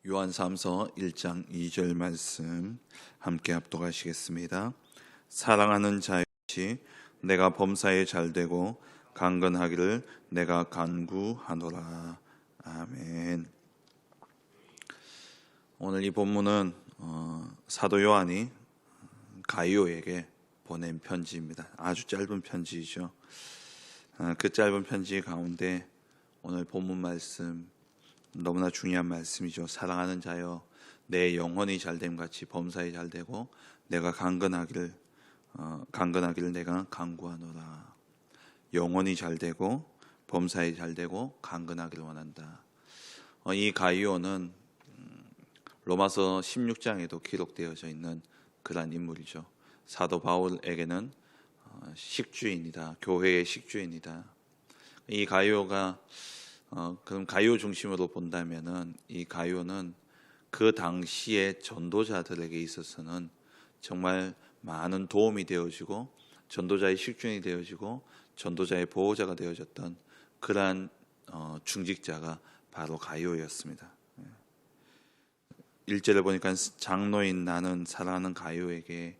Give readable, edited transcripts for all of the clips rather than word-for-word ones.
요한삼서 1장 2절 말씀 함께 합독하시겠습니다. 사랑하는 자였이 내가 범사에 잘되고 강건하기를 내가 간구하노라. 아멘. 오늘 이 본문은 사도 요한이 가이오에게 보낸 편지입니다. 아주 짧은 편지이죠. 그 짧은 편지 가운데 오늘 본문 말씀 너무나 중요한 말씀이죠. 사랑하는 자여, 내 영혼이 잘됨 같이 범사에 잘되고 내가 강건하기를 내가 간구하노라. 영혼이 잘되고 범사에 잘되고 강건하기를 원한다. 이 가이오는 로마서 16장에도 기록되어져 있는 그러한 인물이죠. 사도 바울에게는 식주인이다. 교회의 식주인이다. 이 가이오가 그럼 가이오 중심으로 본다면은 이 가이오는 그 당시의 전도자들에게 있어서는 정말 많은 도움이 되어지고 전도자의 식주인이 되어지고 전도자의 보호자가 되어졌던 그러한 중직자가 바로 가이오였습니다. 1절을 보니까 장로인 나는 사랑하는 가이오에게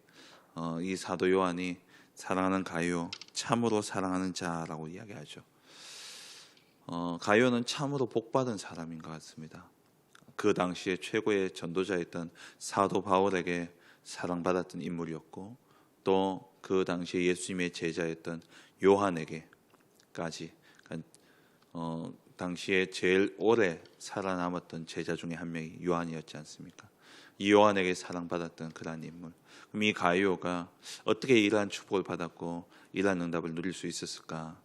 이 사도 요한이 사랑하는 가이오, 참으로 사랑하는 자라고 이야기하죠. 가이오는 참으로 복받은 사람인 것 같습니다. 그 당시에 최고의 전도자였던 사도 바울에게 사랑받았던 인물이었고, 또 그 당시에 예수님의 제자였던 요한에게까지, 당시에 제일 오래 살아남았던 제자 중에 한 명이 요한이었지 않습니까? 이 요한에게 사랑받았던 그러한 인물. 그럼 이 가이오가 어떻게 이러한 축복을 받았고 이러한 응답을 누릴 수 있었을까?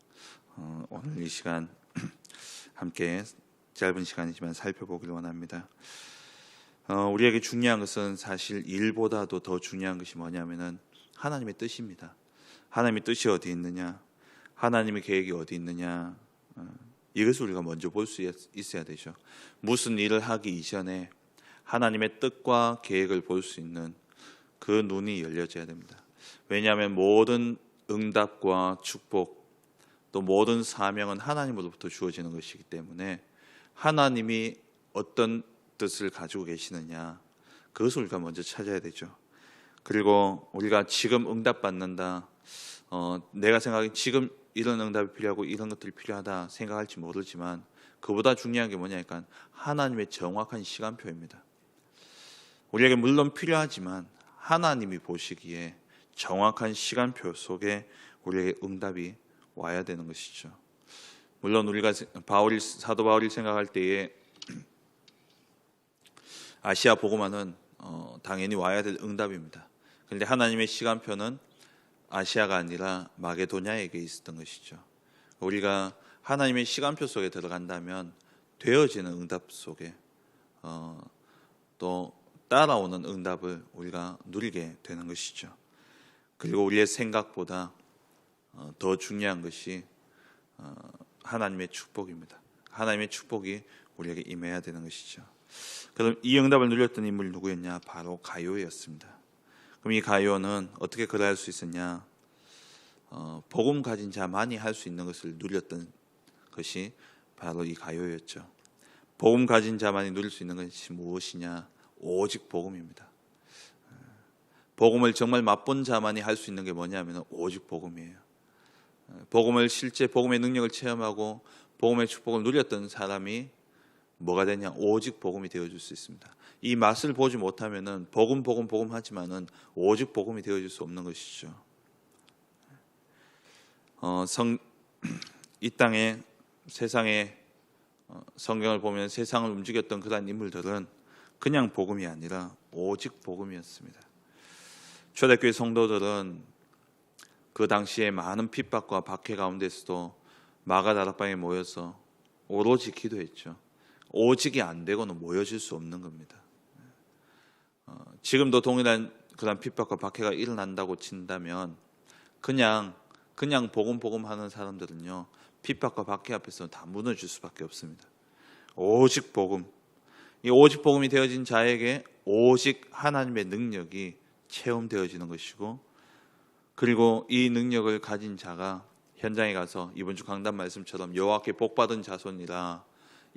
오늘 이 시간 함께 짧은 시간이지만 살펴보기를 원합니다. 우리에게 중요한 것은 사실 일보다도 더 중요한 것이 뭐냐면은 하나님의 뜻입니다. 하나님의 뜻이 어디 있느냐, 하나님의 계획이 어디 있느냐, 이것을 우리가 먼저 볼 수 있어야 되죠. 무슨 일을 하기 이전에 하나님의 뜻과 계획을 볼 수 있는 그 눈이 열려져야 됩니다. 왜냐하면 모든 응답과 축복, 또 모든 사명은 하나님으로부터 주어지는 것이기 때문에 하나님이 어떤 뜻을 가지고 계시느냐, 그것을 우리가 먼저 찾아야 되죠. 그리고 우리가 지금 응답받는다, 내가 생각하기엔 지금 이런 응답이 필요하고 이런 것들이 필요하다 생각할지 모르지만 그보다 중요한 게 뭐냐니까 하나님의 정확한 시간표입니다. 우리에게 물론 필요하지만 하나님이 보시기에 정확한 시간표 속에 우리에게 응답이 와야 되는 것이죠. 물론 우리가 사도 바울이 생각할 때에 아시아 복음화는 당연히 와야 될 응답입니다. 그런데 하나님의 시간표는 아시아가 아니라 마게도냐에게 있었던 것이죠. 우리가 하나님의 시간표 속에 들어간다면 되어지는 응답 속에 또 따라오는 응답을 우리가 누리게 되는 것이죠. 그리고 우리의 생각보다 더 중요한 것이 하나님의 축복입니다. 하나님의 축복이 우리에게 임해야 되는 것이죠. 그럼 이 응답을 누렸던 인물이 누구였냐? 바로 가이오였습니다. 그럼 이 가이오는 어떻게 그럴 수 있었냐? 복음 가진 자만이 할 수 있는 것을 누렸던 것이 바로 이 가이오였죠. 복음 가진 자만이 누릴 수 있는 것이 무엇이냐? 오직 복음입니다. 복음을 정말 맛본 자만이 할 수 있는 게 뭐냐면 오직 복음이에요. 복음을 실제 복음의 능력을 체험하고 복음의 축복을 누렸던 사람이 뭐가 되냐? 오직 복음이 되어줄 수 있습니다. 이 맛을 보지 못하면은 복음 하지만은 오직 복음이 되어줄 수 없는 것이죠. 이 땅에 세상에 성경을 보면 세상을 움직였던 그러한 인물들은 그냥 복음이 아니라 오직 복음이었습니다. 초대교회 성도들은 그 당시에 많은 핍박과 박해 가운데서도 마가다락방에 모여서 오로지 기도했죠. 오직이 안 되고는 모여질 수 없는 겁니다. 지금도 동일한 그런 핍박과 박해가 일어난다고 친다면 그냥 복음 하는 사람들은요, 핍박과 박해 앞에서 다 무너질 수밖에 없습니다. 오직 복음, 이 오직 복음이 되어진 자에게 오직 하나님의 능력이 체험되어지는 것이고, 그리고 이 능력을 가진 자가 현장에 가서 이번 주 강단 말씀처럼 여호와께 복받은 자손이라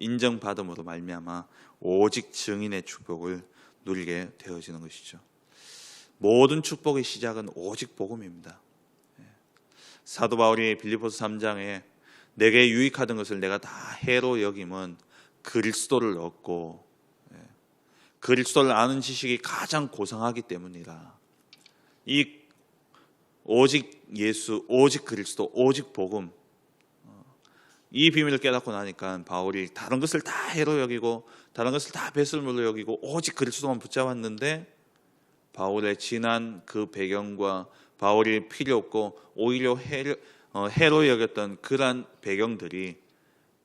인정받음으로 말미암아 오직 증인의 축복을 누리게 되어지는 것이죠. 모든 축복의 시작은 오직 복음입니다. 사도 바울이 빌립보서 3장에 내게 유익하던 것을 내가 다 해로 여김은 그리스도를 얻고 그리스도를 아는 지식이 가장 고상하기 때문이라. 이 오직 예수, 오직 그리스도, 오직 복음, 이 비밀을 깨닫고 나니까 바울이 다른 것을 다 해로 여기고 다른 것을 다 배설물로 여기고 오직 그리스도만 붙잡았는데, 바울의 지난 그 배경과 바울이 필요 없고 오히려 해로 여겼던 그러한 배경들이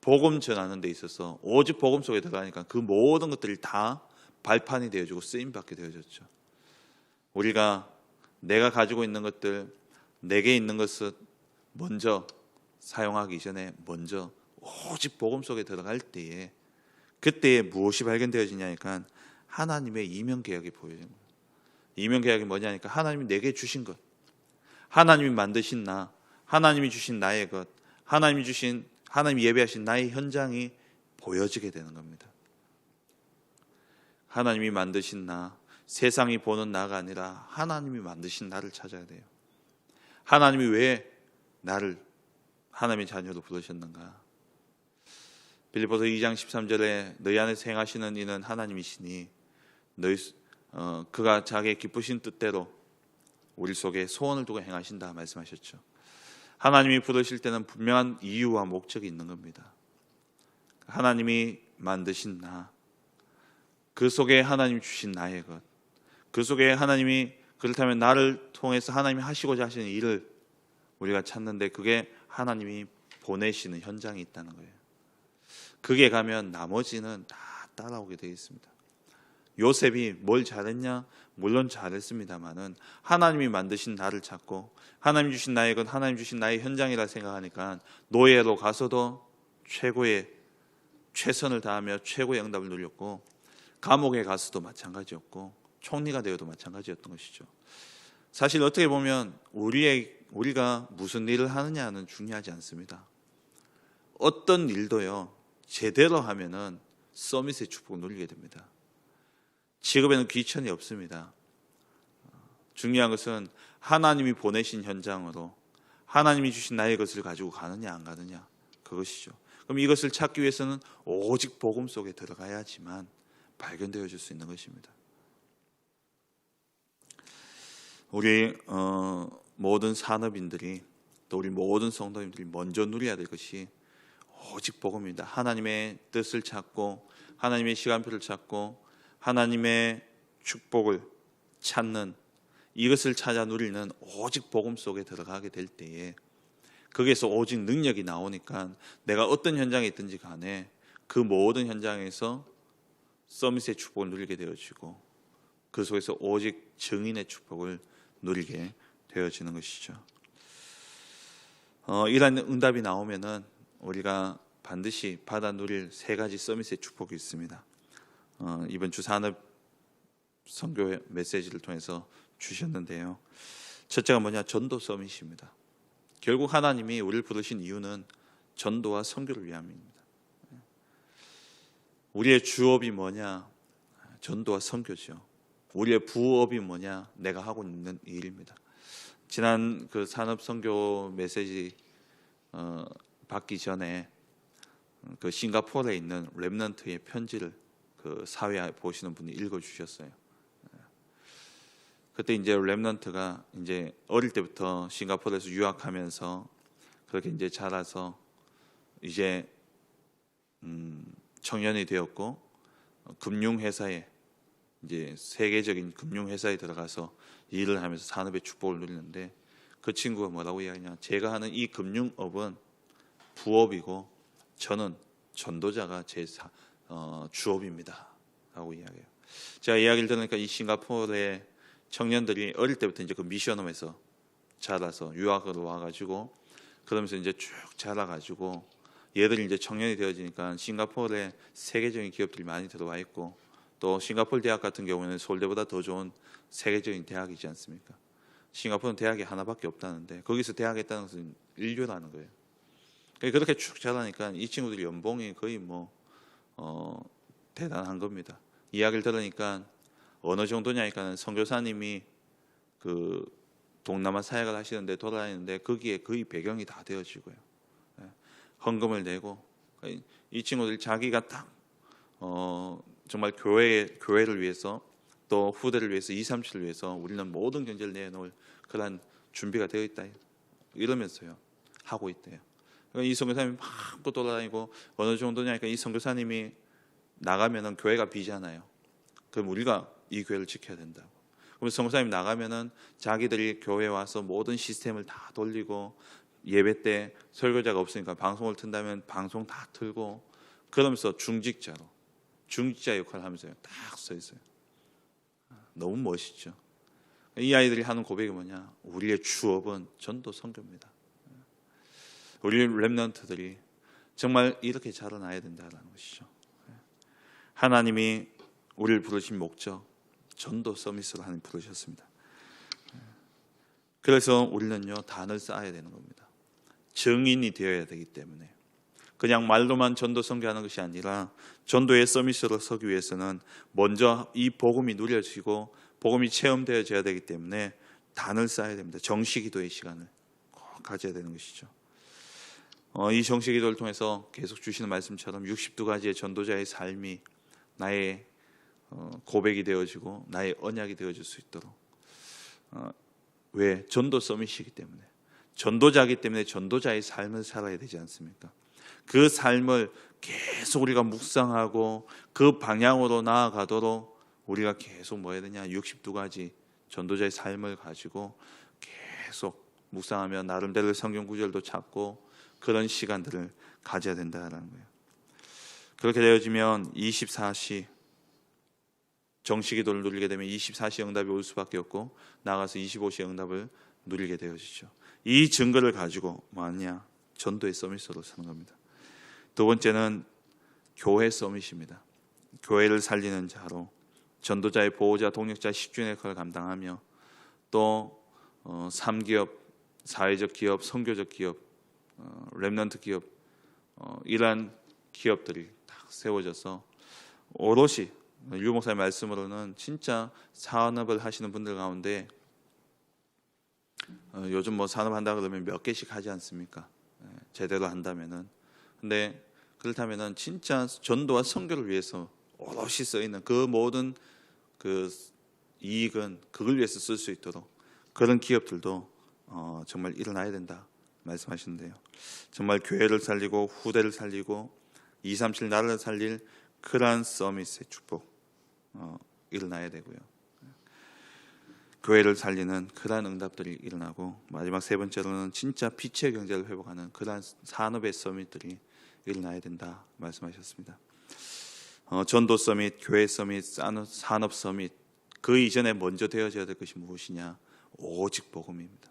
복음 전하는 데 있어서 오직 복음 속에 들어가니까 그 모든 것들이 다 발판이 되어지고 쓰임받게 되어졌죠. 우리가 내가 가지고 있는 것들, 내게 있는 것을 먼저 사용하기 전에 먼저 오직 복음 속에 들어갈 때에, 그때에 무엇이 발견되어지냐니까 하나님의 이면계약이 보여지는 거예요. 이면계약이 뭐냐니까 하나님이 내게 주신 것, 하나님이 만드신 나, 하나님이 주신 나의 것, 하나님이 예배하신 나의 현장이 보여지게 되는 겁니다. 하나님이 만드신 나, 세상이 보는 나가 아니라 하나님이 만드신 나를 찾아야 돼요. 하나님이 왜 나를 하나님의 자녀로 부르셨는가? 빌립보서 2장 13절에 너희 안에서 행하시는 이는 하나님이시니 그가 자기의 기쁘신 뜻대로 우리 속에 소원을 두고 행하신다 말씀하셨죠. 하나님이 부르실 때는 분명한 이유와 목적이 있는 겁니다. 하나님이 만드신 나, 그 속에 하나님이 주신 나의 것, 그 속에 하나님이, 그렇다면 나를 통해서 하나님이 하시고자 하시는 일을 우리가 찾는데, 그게 하나님이 보내시는 현장이 있다는 거예요. 그게 가면 나머지는 다 따라오게 되어 있습니다. 요셉이 뭘 잘했냐? 물론 잘했습니다만은 하나님이 만드신 나를 찾고 하나님 주신 나의 것, 하나님 주신 나의 현장이라 생각하니까 노예로 가서도 최선을 다하며 최고의 응답을 누렸고, 감옥에 가서도 마찬가지였고, 총리가 되어도 마찬가지였던 것이죠. 사실 어떻게 보면 우리가 무슨 일을 하느냐는 중요하지 않습니다. 어떤 일도요, 제대로 하면은 서밋의 축복을 누리게 됩니다. 직업에는 귀천이 없습니다. 중요한 것은 하나님이 보내신 현장으로 하나님이 주신 나의 것을 가지고 가느냐 안 가느냐, 그것이죠. 그럼 이것을 찾기 위해서는 오직 복음 속에 들어가야지만 발견되어질 수 있는 것입니다. 우리 모든 산업인들이, 또 우리 모든 성도님들이 먼저 누려야 될 것이 오직 복음입니다. 하나님의 뜻을 찾고 하나님의 시간표를 찾고 하나님의 축복을 찾는, 이것을 찾아 누리는 오직 복음 속에 들어가게 될 때에 거기에서 오직 능력이 나오니까 내가 어떤 현장에 있든지 간에 그 모든 현장에서 서밋의 축복을 누리게 되어지고 그 속에서 오직 증인의 축복을 누리게 되어지는 것이죠. 이런 응답이 나오면은 우리가 반드시 받아 누릴 세 가지 서밋의 축복이 있습니다. 이번 주 산업 선교 메시지를 통해서 주셨는데요. 첫째가 뭐냐? 전도 서밋입니다. 결국 하나님이 우리를 부르신 이유는 전도와 선교를 위함입니다. 우리의 주업이 뭐냐? 전도와 선교죠. 우리의 부업이 뭐냐? 내가 하고 있는 일입니다. 지난 그 산업 선교 메시지 받기 전에 그 싱가포르에 있는 렘넌트의 편지를 그 사회 보시는 분이 읽어주셨어요. 그때 이제 렘넌트가 이제 어릴 때부터 싱가포르에서 유학하면서 그렇게 이제 자라서 이제 청년이 되었고, 금융회사에 이제 세계적인 금융회사에 들어가서 일을 하면서 산업의 축복을 누리는데, 그 친구가 뭐라고 이야기하냐? 제가 하는 이 금융업은 부업이고 저는 전도자가 제 주업입니다 라고 이야기해요. 제가 이야기를 들으니까 이 싱가포르의 청년들이 어릴 때부터 이제 그 미션홈에서 자라서 유학으로 와가지고 그러면서 이제 쭉 자라가지고 얘들이 이제 청년이 되어지니까 싱가포르에 세계적인 기업들이 많이 들어와 있고, 또 싱가포르 대학 같은 경우에는 서울대보다 더 좋은 세계적인 대학이지 않습니까? 싱가포르는 대학이 하나밖에 없다는데 거기서 대학에 있다는 것은 인류라는 거예요. 그렇게 쭉 자라니까 이 친구들이 연봉이 거의 뭐 대단한 겁니다. 이야기를 들으니까 어느 정도냐니까 선교사님이 그 동남아 사역을 하시는데 돌아다니는데 거기에 거의 배경이 다 되어지고요. 헌금을 내고 이 친구들이 자기가 딱 정말 교회를 위해서 또 후대를 위해서 237을 위해서 우리는 모든 경제를 내놓을 그런 준비가 되어 있다 이러면서요 하고 있대요. 이 선교사님이 막 돌아다니고 어느 정도냐니까 이 선교사님이 나가면은 교회가 비잖아요. 그럼 우리가 이 교회를 지켜야 된다고. 그럼 선교사님 나가면은 자기들이 교회에 와서 모든 시스템을 다 돌리고 예배 때 설교자가 없으니까 방송을 튼다면 방송 다 틀고 그러면서 중직자 역할을 하면서 딱 서 있어요. 너무 멋있죠. 이 아이들이 하는 고백이 뭐냐? 우리의 주업은 전도 선교입니다. 우리 렘넌트들이 정말 이렇게 자라나야 된다는 것이죠. 하나님이 우리를 부르신 목적, 전도 서밋으로 하나님 부르셨습니다. 그래서 우리는요 단을 쌓아야 되는 겁니다. 증인이 되어야 되기 때문에 그냥 말로만 전도 선교하는 것이 아니라 전도의 서밋으로 서기 위해서는 먼저 이 복음이 누려지고 복음이 체험되어져야 되기 때문에 단을 쌓아야 됩니다. 정시기도의 시간을 꼭 가져야 되는 것이죠. 이 정시기도를 통해서 계속 주시는 말씀처럼 62가지의 전도자의 삶이 나의 고백이 되어지고 나의 언약이 되어질 수 있도록 왜? 전도 서밋이기 때문에 전도자이기 때문에 전도자의 삶을 살아야 되지 않습니까? 그 삶을 계속 우리가 묵상하고 그 방향으로 나아가도록 우리가 계속 뭐 해야 되냐? 62가지 전도자의 삶을 가지고 계속 묵상하며 나름대로 성경 구절도 찾고 그런 시간들을 가져야 된다는 거예요. 그렇게 되어지면 24시 정시기도를 누리게 되면 24시 응답이 올 수밖에 없고 나가서 25시 응답을 누리게 되어지죠. 이 증거를 가지고 뭐하냐? 전도의 서밋으로 사는 겁니다. 두 번째는 교회 서밋입니다. 교회를 살리는 자로 전도자의 보호자, 동력자, 식주인의 역할을 감당하며 또 3기업, 사회적 기업, 선교적 기업, 렘넌트 기업 이러한 기업들이 딱 세워져서 오롯이 유 목사의 말씀으로는 진짜 산업을 하시는 분들 가운데 요즘 뭐 산업한다 그러면 몇 개씩 하지 않습니까? 제대로 한다면은. 근데 그렇다면은 진짜 전도와 선교를 위해서 오롯이 써 있는 그 모든 그 이익은 그걸 위해서 쓸 수 있도록 그런 기업들도 정말 일어나야 된다 말씀하시는데요. 정말 교회를 살리고 후대를 살리고 237 나라를 살릴 그러한 서밋의 축복 일어나야 되고요. 교회를 살리는 그러한 응답들이 일어나고 마지막 세 번째로는 진짜 빛의 경제를 회복하는 그러한 산업의 서밋들이 일어나야 된다 말씀하셨습니다. 전도 서밋, 교회 서밋, 산업 서밋 그 이전에 먼저 되어져야 될 것이 무엇이냐? 오직 복음입니다.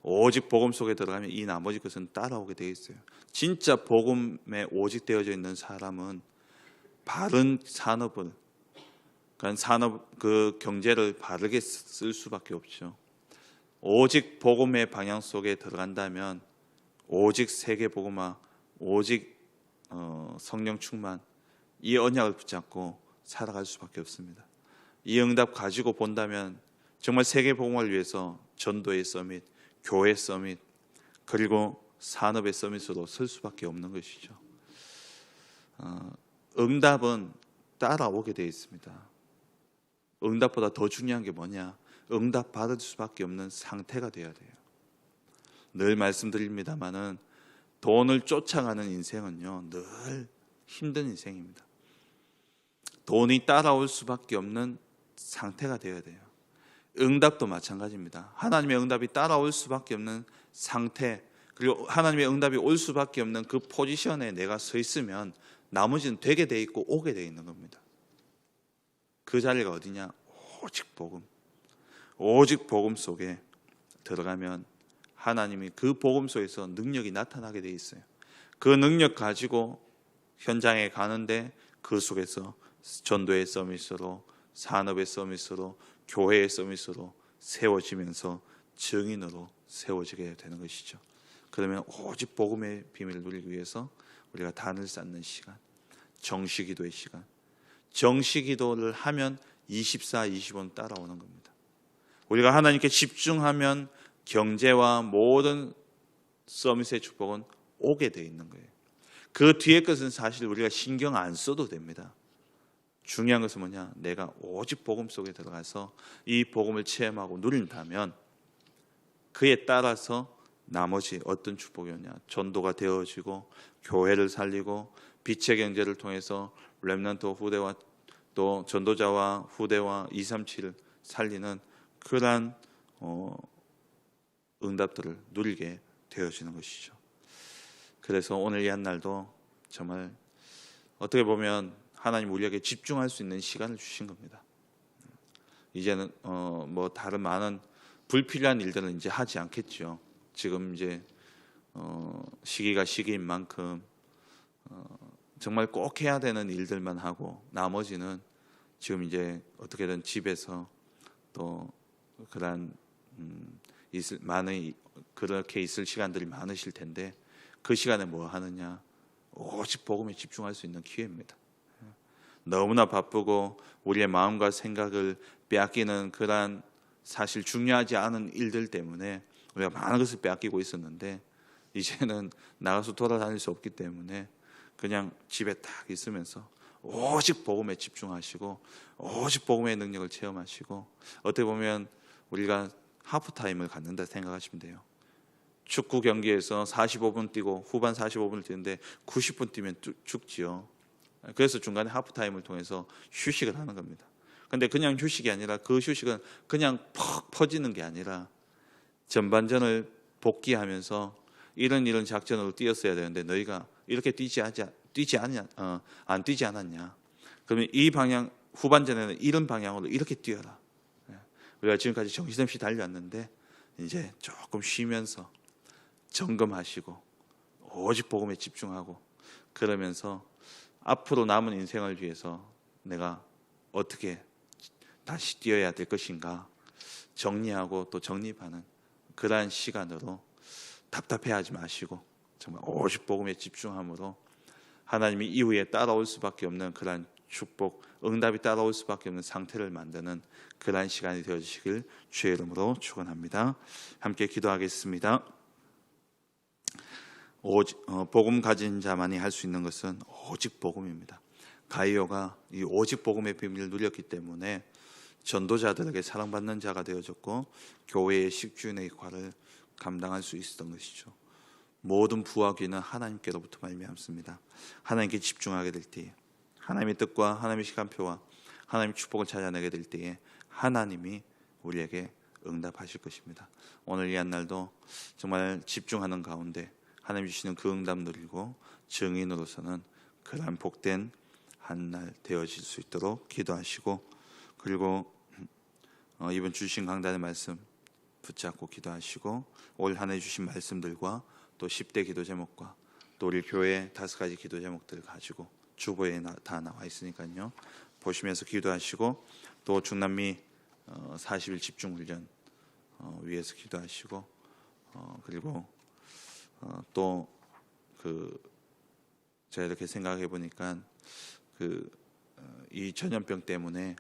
오직 복음 속에 들어가면 이 나머지 것은 따라오게 되어 있어요. 진짜 복음에 오직 되어져 있는 사람은 바른 산업을 그러니까 산업 그 경제를 바르게 쓸 수밖에 없죠. 오직 복음의 방향 속에 들어간다면 오직 세계 복음화, 오직 성령 충만 이 언약을 붙잡고 살아갈 수밖에 없습니다. 이 응답 가지고 본다면 정말 세계 복음화를 위해서 전도의 서밋, 교회 서밋 그리고 산업의 서밋으로 설 수밖에 없는 것이죠. 응답은 따라오게 되어 있습니다. 응답보다 더 중요한 게 뭐냐? 응답 받을 수밖에 없는 상태가 되어야 돼요. 늘 말씀드립니다마는 돈을 쫓아가는 인생은요 늘 힘든 인생입니다. 돈이 따라올 수밖에 없는 상태가 되어야 돼요. 응답도 마찬가지입니다. 하나님의 응답이 따라올 수밖에 없는 상태 그리고 하나님의 응답이 올 수밖에 없는 그 포지션에 내가 서 있으면 나머지는 되게 돼 있고 오게 돼 있는 겁니다. 그 자리가 어디냐? 오직 복음. 오직 복음 속에 들어가면 하나님이 그 복음 속에서 능력이 나타나게 돼 있어요. 그 능력 가지고 현장에 가는데 그 속에서 전도의 서밋으로 산업의 서밋으로 교회의 서밋으로 세워지면서 증인으로 세워지게 되는 것이죠. 그러면 오직 복음의 비밀을 누리기 위해서 우리가 단을 쌓는 시간, 정시기도의 시간. 정시기도를 하면 24, 25는 따라오는 겁니다. 우리가 하나님께 집중하면 경제와 모든 서밋의 축복은 오게 돼 있는 거예요. 그 뒤에 것은 사실 우리가 신경 안 써도 됩니다. 중요한 것은 뭐냐? 내가 오직 복음 속에 들어가서 이 복음을 체험하고 누린다면 그에 따라서 나머지 어떤 축복이 오냐? 전도가 되어지고 교회를 살리고 빛의 경제를 통해서 렘넌트 후대와 또 전도자와 후대와 237을 살리는 그러한 응답들을 누리게 되어지는 것이죠. 그래서 오늘 이 한 날도 정말 어떻게 보면 하나님 우리에게 집중할 수 있는 시간을 주신 겁니다. 이제는 뭐 다른 많은 불필요한 일들은 이제 하지 않겠죠. 지금 이제 시기가 시기인 만큼 정말 꼭 해야 되는 일들만 하고 나머지는 지금 이제 어떻게든 집에서 또 그런 많은 그렇게 있을 시간들이 많으실 텐데 그 시간에 뭐 하느냐? 오직 복음에 집중할 수 있는 기회입니다. 너무나 바쁘고 우리의 마음과 생각을 빼앗기는 그러한 사실 중요하지 않은 일들 때문에 우리가 많은 것을 빼앗기고 있었는데 이제는 나가서 돌아다닐 수 없기 때문에 그냥 집에 딱 있으면서 오직 복음에 집중하시고 오직 복음의 능력을 체험하시고 어떻게 보면 우리가 하프타임을 갖는다 생각하시면 돼요. 축구 경기에서 45분 뛰고 후반 45분을 뛰는데 90분 뛰면 죽지요. 그래서 중간에 하프타임을 통해서 휴식을 하는 겁니다. 근데 그냥 휴식이 아니라 그 휴식은 그냥 퍽 퍼지는 게 아니라 전반전을 복귀하면서 이런 작전으로 뛰었어야 되는데 너희가 이렇게 안 뛰지 않았냐? 그러면 이 방향 후반전에는 이런 방향으로 이렇게 뛰어라. 우리가 지금까지 정신없이 달려왔는데 이제 조금 쉬면서 점검하시고 오직 복음에 집중하고 그러면서 앞으로 남은 인생을 위해서 내가 어떻게 다시 뛰어야 될 것인가 정리하고 또 정립하는 그러한 시간으로 답답해하지 마시고 정말 오직 복음에 집중함으로 하나님이 이후에 따라올 수밖에 없는 그러한 축복, 응답이 따라올 수밖에 없는 상태를 만드는 그러한 시간이 되어주시길 주의 이름으로 축원합니다. 함께 기도하겠습니다. 복음 가진 자만이 할 수 있는 것은 오직 복음입니다. 가이오가 이 오직 복음의 비밀을 누렸기 때문에 전도자들에게 사랑받는 자가 되어졌고 교회의 식주인의 역할을 감당할 수 있었던 것이죠. 모든 부와 귀는 하나님께로부터 말미암습니다. 하나님께 집중하게 될 때에 하나님의 뜻과 하나님의 시간표와 하나님의 축복을 찾아내게 될 때에 하나님이 우리에게 응답하실 것입니다. 오늘 이 한 날도 정말 집중하는 가운데 하나님 주시는 그 응답 누리고 증인으로서는 그러한 복된 한 날 되어질 수 있도록 기도하시고 그리고 이번 주신 강단의 말씀 붙잡고 기도하시고 올 한 해 주신 말씀들과 또 10대 기도 제목과 또 우리 교회 5가지 기도 제목들을 가지고 주보에 다 나와 있으니까요. 보시면서 기도하시고 또 중남미 40일 집중 훈련 위해서 기도하시고 그리고 또 제가 이렇게 생각해 보니까 이 전염병 때문에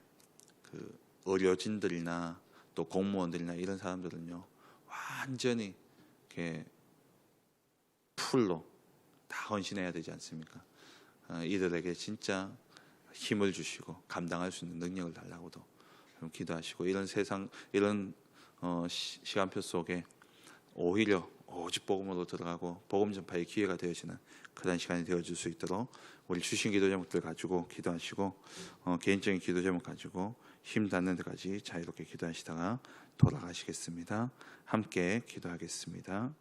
의료진들이나 또 공무원들이나 이런 사람들은요 완전히 이렇게 풀로 다 헌신해야 되지 않습니까? 이들에게 진짜 힘을 주시고 감당할 수 있는 능력을 달라고도 기도하시고 이런 시간표 속에 오히려 오직 복음으로 들어가고 복음 전파의 기회가 되어지는 그런 시간이 되어줄 수 있도록 우리 주신 기도 제목들 가지고 기도하시고 개인적인 기도 제목 가지고 힘 닿는 데까지 자유롭게 기도하시다가 돌아가시겠습니다. 함께 기도하겠습니다.